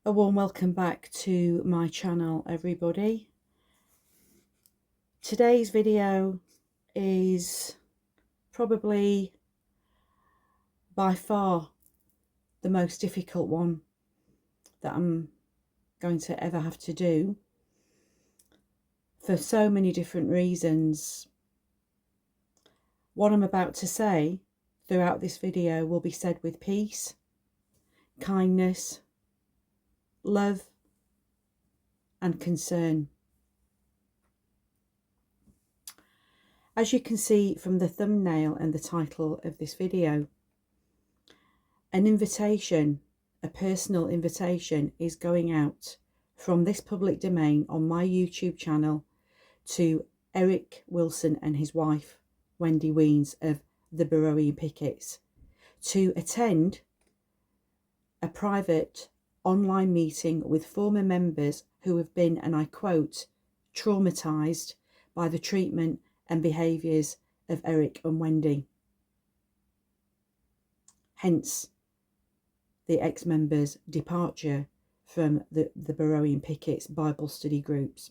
A warm welcome back to my channel, everybody. Today's video is probably by far the most difficult one that I'm going to ever have to do for so many different reasons. What I'm about to say throughout this video will be said with peace, kindness, love, and concern. As you can see from the thumbnail and the title of this video, an invitation, a personal invitation, is going out from this public domain on my YouTube channel to Eric Wilson and his wife, Wendy Wiens of the Beroean Pickets, to attend a private online meeting with former members who have been, and I quote, traumatised by the treatment and behaviours of Eric and Wendy. Hence the ex-members' departure from the Beroean Pickets Bible study groups.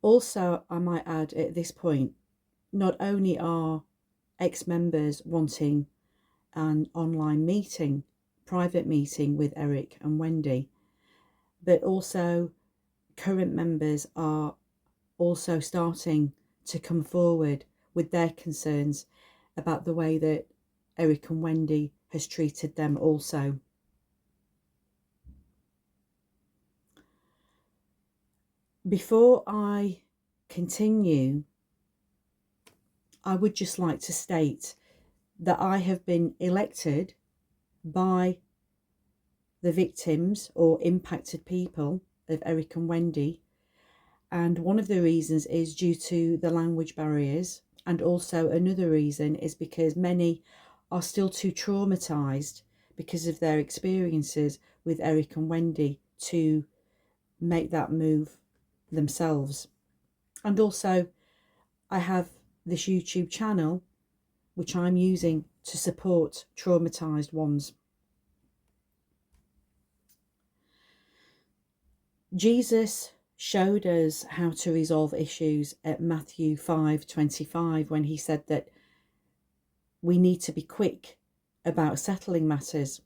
Also, I might add at this point, not only are ex-members wanting an online meeting, private meeting with Eric and Wendy, but also current members are also starting to come forward with their concerns about the way that Eric and Wendy has treated them also. Before I continue, I would just like to state that I have been elected by the victims or impacted people of Eric and Wendy, and one of the reasons is due to the language barriers, and also another reason is because many are still too traumatized because of their experiences with Eric and Wendy to make that move themselves. And also I have this YouTube channel which I'm using to support traumatized ones. Jesus showed us how to resolve issues at Matthew 5:25 when he said that we need to be quick about settling matters.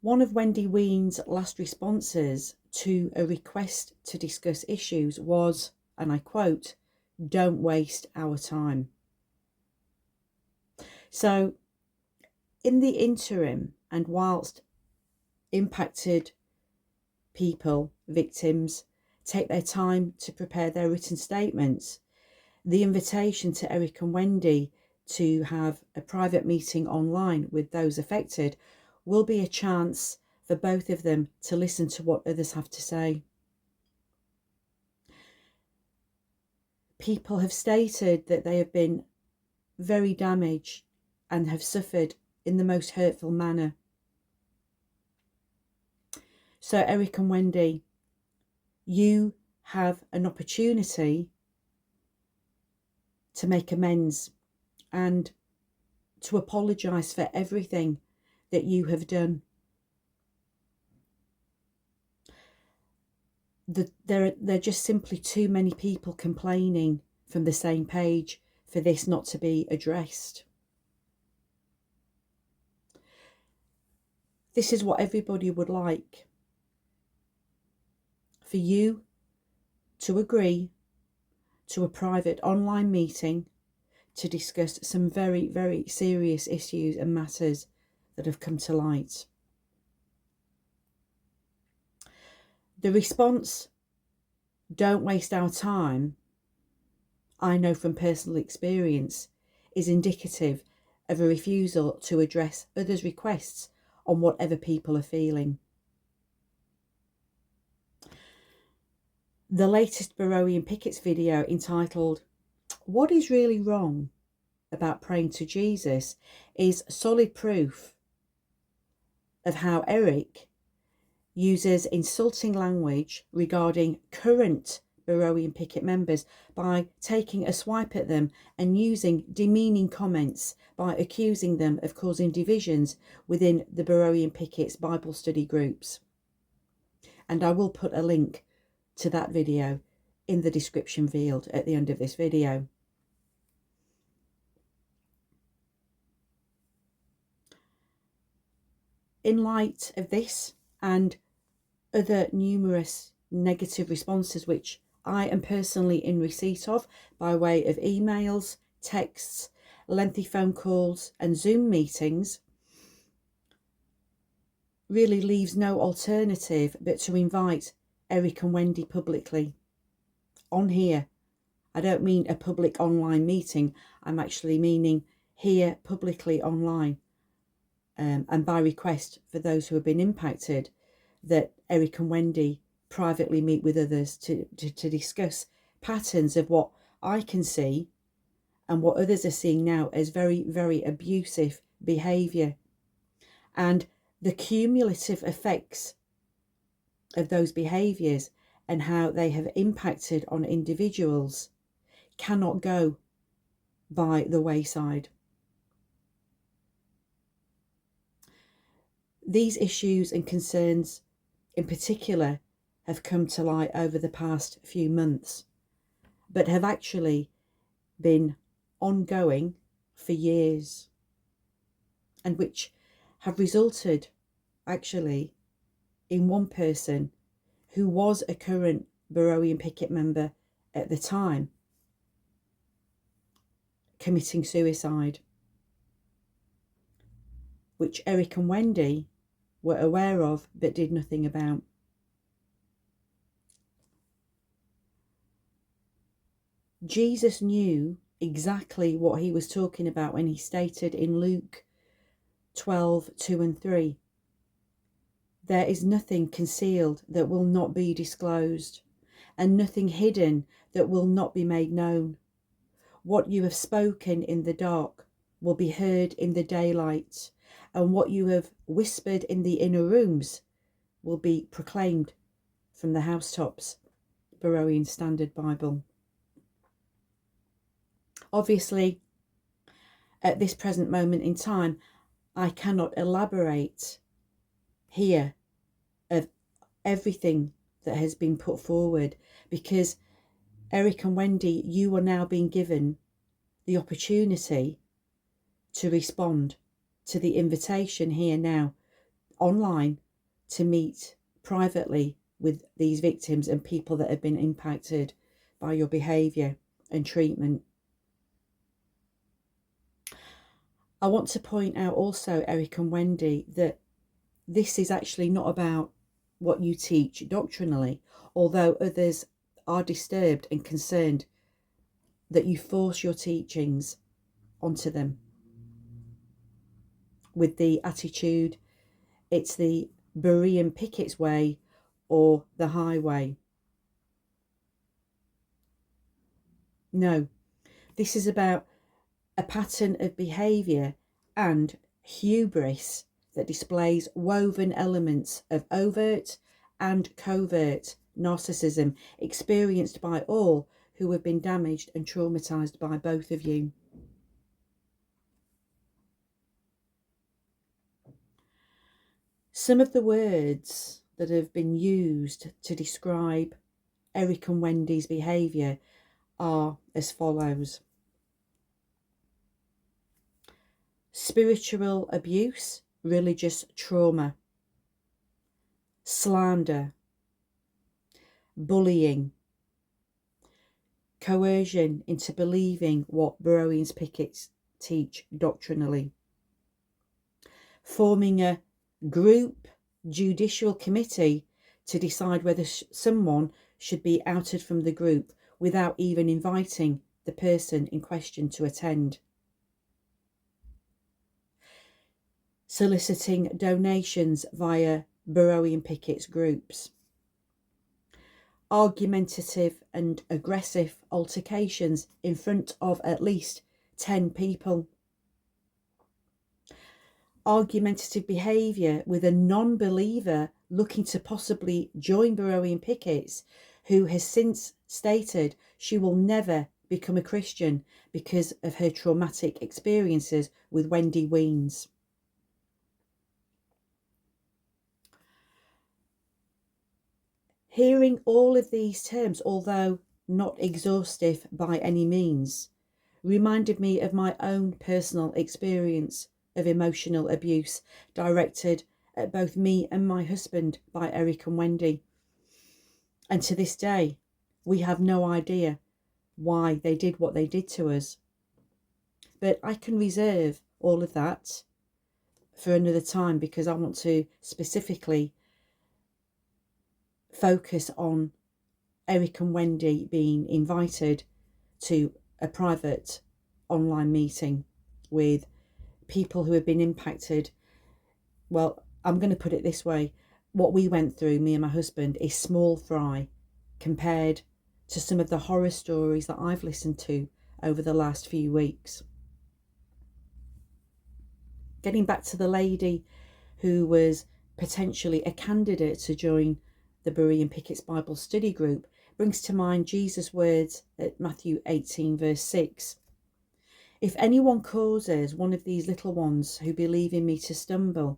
One of Wendy Wiens' last responses to a request to discuss issues was, and I quote, "Don't waste our time." So in the interim, and whilst impacted people, victims, take their time to prepare their written statements, the invitation to Eric and Wendy to have a private meeting online with those affected will be a chance for both of them to listen to what others have to say. People have stated that they have been very damaged and have suffered in the most hurtful manner. So Eric and Wendy, you have an opportunity to make amends and to apologise for everything that you have done. There are just simply too many people complaining from the same page for this not to be addressed. This is what everybody would like. For you to agree to a private online meeting to discuss some very, very serious issues and matters that have come to light. The response, "Don't waste our time," I know from personal experience, is indicative of a refusal to address others' requests on whatever people are feeling. The latest Beroean Pickets video entitled, "What is really wrong about praying to Jesus?" is solid proof of how Eric uses insulting language regarding current Beroean Picket members by taking a swipe at them and using demeaning comments by accusing them of causing divisions within the Beroean Pickets Bible study groups. And I will put a link to that video in the description field at the end of this video. In light of this and other numerous negative responses which I am personally in receipt of by way of emails, texts, lengthy phone calls and Zoom meetings, really leaves no alternative but to invite Eric and Wendy publicly on here. I don't mean a public online meeting, I'm actually meaning here publicly online, and by request for those who have been impacted, that Eric and Wendy privately meet with others to discuss patterns of what I can see and what others are seeing now as very, very abusive behaviour, and the cumulative effects of those behaviours and how they have impacted on individuals cannot go by the wayside. These issues and concerns in particular have come to light over the past few months, but have actually been ongoing for years, and which have resulted actually in one person who was a current Beroean Picket member at the time committing suicide, which Eric and Wendy were aware of but did nothing about. Jesus knew exactly what he was talking about when he stated in Luke 12:2 and 3, "There is nothing concealed that will not be disclosed, and nothing hidden that will not be made known. What you have spoken in the dark will be heard in the daylight, and what you have whispered in the inner rooms will be proclaimed from the housetops." Beroean Standard Bible. Obviously, at this present moment in time, I cannot elaborate here of everything that has been put forward, because Eric and Wendy, you are now being given the opportunity to respond to the invitation here now online to meet privately with these victims and people that have been impacted by your behaviour and treatment. I want to point out also, Eric and Wendy, that this is actually not about what you teach doctrinally, although others are disturbed and concerned that you force your teachings onto them with the attitude it's the Beroean Pickets way or the highway. No, this is about a pattern of behaviour and hubris that displays woven elements of overt and covert narcissism experienced by all who have been damaged and traumatised by both of you. Some of the words that have been used to describe Eric and Wendy's behaviour are as follows: spiritual abuse, religious trauma, slander, bullying, coercion into believing what Beroean Pickets teach doctrinally, forming a group judicial committee to decide whether someone should be outed from the group without even inviting the person in question to attend, soliciting donations via Beroean Pickets groups, argumentative and aggressive altercations in front of at least 10 people, argumentative behaviour with a non-believer looking to possibly join Beroean Pickets who has since stated she will never become a Christian because of her traumatic experiences with Wendy Wiens. Hearing all of these terms, although not exhaustive by any means, reminded me of my own personal experience of emotional abuse directed at both me and my husband by Eric and Wendy. And to this day, we have no idea why they did what they did to us. But I can reserve all of that for another time, because I want to specifically focus on Eric and Wendy being invited to a private online meeting with people who have been impacted. Well, I'm going to put it this way. What we went through, me and my husband, is small fry compared to some of the horror stories that I've listened to over the last few weeks. Getting back to the lady who was potentially a candidate to join the Beroean Pickets Bible study group brings to mind Jesus' words at Matthew 18 verse 6. If anyone causes one of these little ones who believe in me to stumble,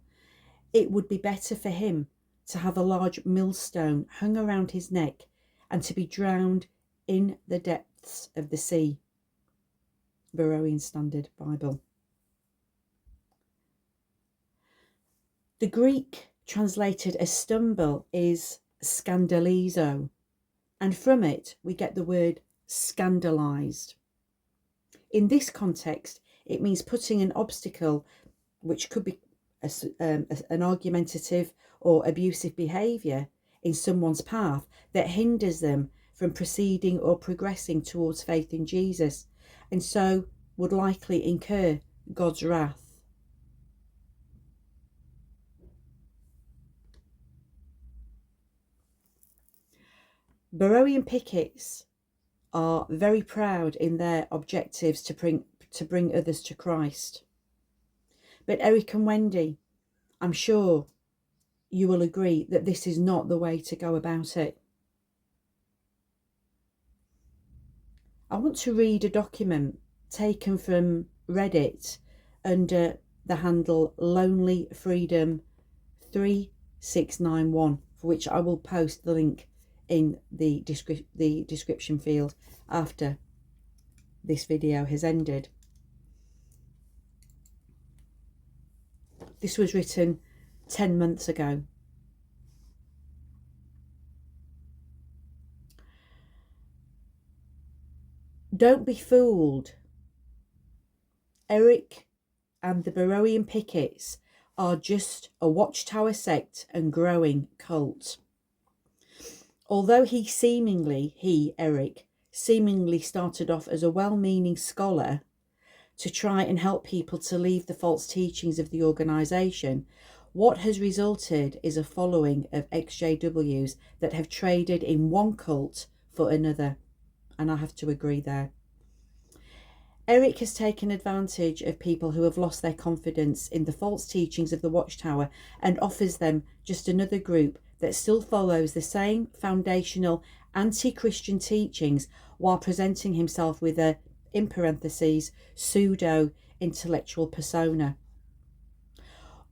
it would be better for him to have a large millstone hung around his neck and to be drowned in the depths of the sea. Beroean Standard Bible. The Greek translated as stumble is scandalizo, and from it we get the word scandalized. In this context, it means putting an obstacle, which could be an argumentative or abusive behaviour, in someone's path that hinders them from proceeding or progressing towards faith in Jesus, and so would likely incur God's wrath. Beroean Pickets are very proud in their objectives to bring others to Christ. But Eric and Wendy, I'm sure you will agree that this is not the way to go about it. I want to read a document taken from Reddit under the handle Lonely Freedom 3691, for which I will post the link in the description field after this video has ended. This was written 10 months ago. Don't be fooled. Eric and the Beroean Pickets are just a watchtower sect and growing cult. Although Eric, seemingly started off as a well-meaning scholar to try and help people to leave the false teachings of the organisation, what has resulted is a following of ex-JWs that have traded in one cult for another. And I have to agree there. Eric has taken advantage of people who have lost their confidence in the false teachings of the Watchtower and offers them just another group that still follows the same foundational anti-Christian teachings while presenting himself with a, in parentheses, pseudo-intellectual persona.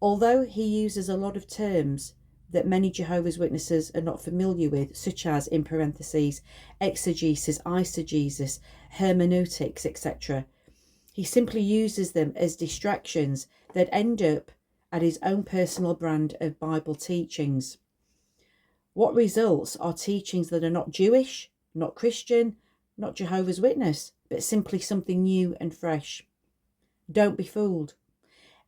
Although he uses a lot of terms that many Jehovah's Witnesses are not familiar with, such as, in parentheses, exegesis, eisegesis, hermeneutics, etc., he simply uses them as distractions that end up at his own personal brand of Bible teachings. What results are teachings that are not Jewish, not Christian, not Jehovah's Witness, but simply something new and fresh. Don't be fooled.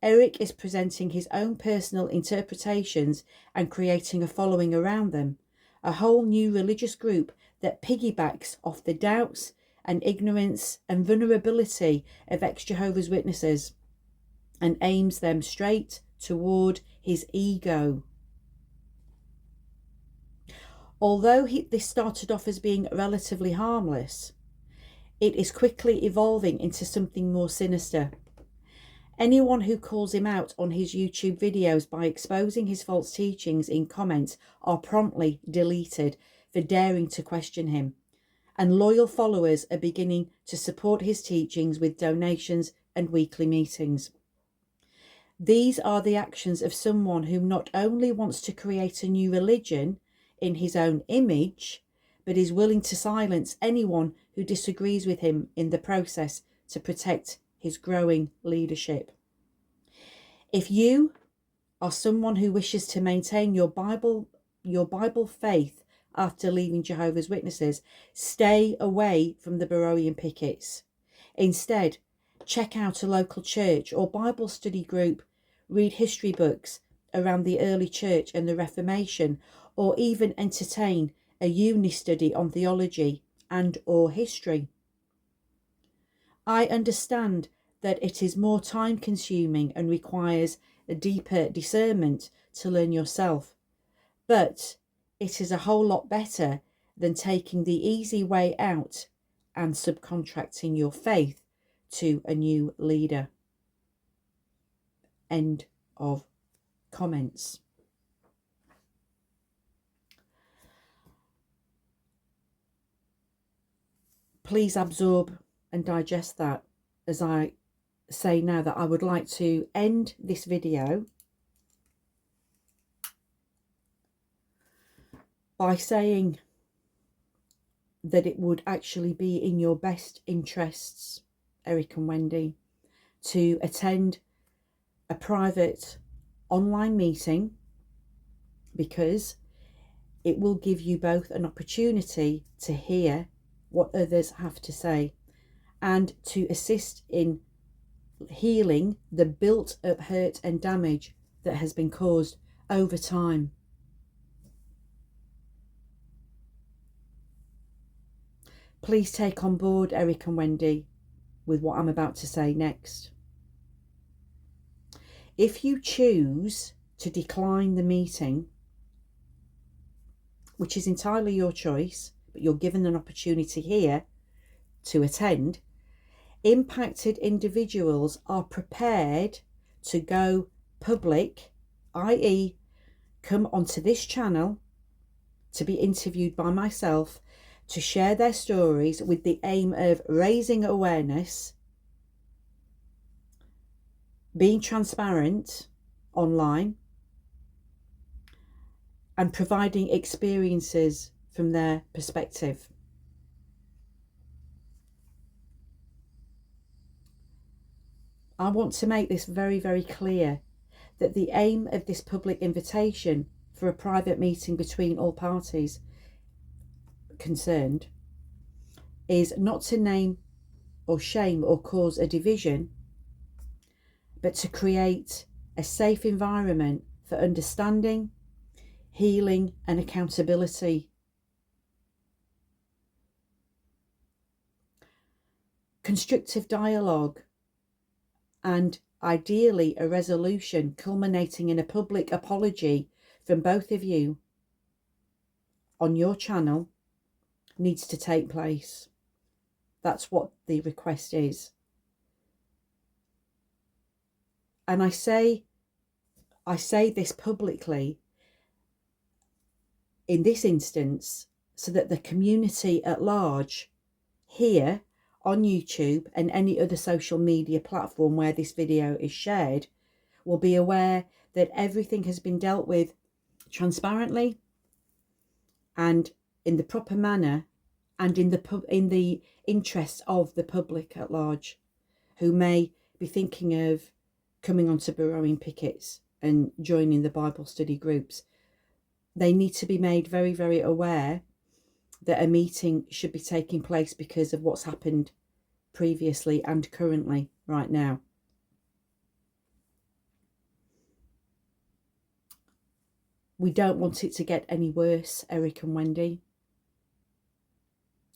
Eric is presenting his own personal interpretations and creating a following around them, a whole new religious group that piggybacks off the doubts and ignorance and vulnerability of ex-Jehovah's Witnesses and aims them straight toward his ego. Although this started off as being relatively harmless, it is quickly evolving into something more sinister. Anyone who calls him out on his YouTube videos by exposing his false teachings in comments are promptly deleted, for daring to question him, and loyal followers are beginning to support his teachings with donations and weekly meetings. These are the actions of someone who not only wants to create a new religion in his own image, but is willing to silence anyone who disagrees with him in the process to protect his growing leadership. If you are someone who wishes to maintain your Bible faith after leaving Jehovah's Witnesses, stay away from the Beroean Pickets. Instead, check out a local church or Bible study group, read history books around the early church and the Reformation, or even entertain a uni study on theology and or history. I understand that it is more time consuming and requires a deeper discernment to learn yourself, but it is a whole lot better than taking the easy way out and subcontracting your faith to a new leader. End of comments. Please absorb and digest that as I say now that I would like to end this video by saying that it would actually be in your best interests, Eric and Wendy, to attend a private online meeting, because it will give you both an opportunity to hear what others have to say and to assist in healing the built-up hurt and damage that has been caused over time. Please take on board, Eric and Wendy, with what I'm about to say next. If you choose to decline the meeting, which is entirely your choice, but you're given an opportunity here to attend, impacted individuals are prepared to go public, i.e. come onto this channel to be interviewed by myself to share their stories with the aim of raising awareness, being transparent online, and providing experiences from their perspective. I want to make this very, very clear that the aim of this public invitation for a private meeting between all parties concerned is not to name or shame or cause a division, but to create a safe environment for understanding, healing, and accountability. Constructive dialogue and ideally a resolution culminating in a public apology from both of you on your channel needs to take place. That's what the request is. And I say this publicly in this instance so that the community at large here on YouTube and any other social media platform where this video is shared will be aware that everything has been dealt with transparently and in the proper manner and in the interests of the public at large, who may be thinking of coming onto Beroean Pickets and joining the Bible study groups. They need to be made very, very aware that a meeting should be taking place because of what's happened previously and currently right now. We don't want it to get any worse, Eric and Wendy.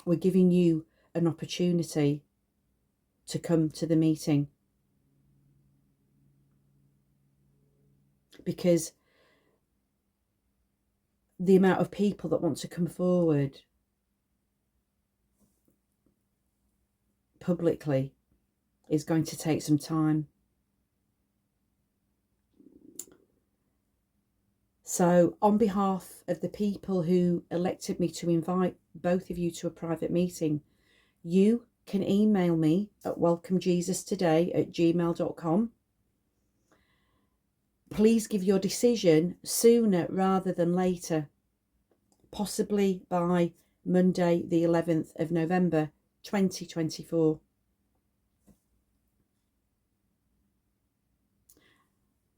We're giving you an opportunity to come to the meeting, because the amount of people that want to come forward publicly is going to take some time. So on behalf of the people who elected me to invite both of you to a private meeting, you can email me at welcomejesustoday@gmail.com. Please give your decision sooner rather than later, possibly by Monday the 11th of November 2024.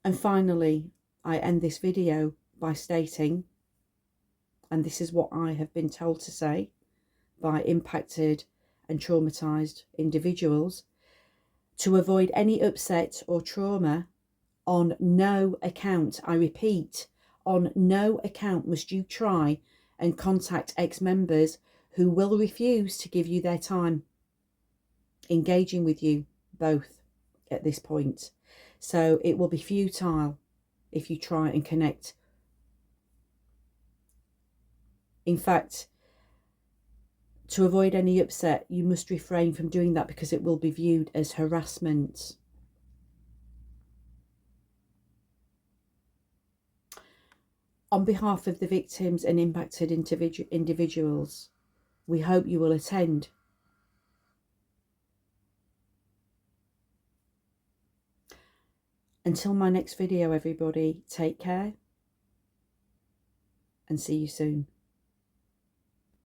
And finally, I end this video by stating, and this is what I have been told to say by impacted and traumatized individuals, to avoid any upset or trauma, on no account, I repeat, on no account must you try and contact ex-members who will refuse to give you their time, engaging with you both at this point. So it will be futile if you try and connect. In fact, to avoid any upset, you must refrain from doing that because it will be viewed as harassment. On behalf of the victims and impacted individuals, we hope you will attend. Until my next video, everybody, take care and see you soon.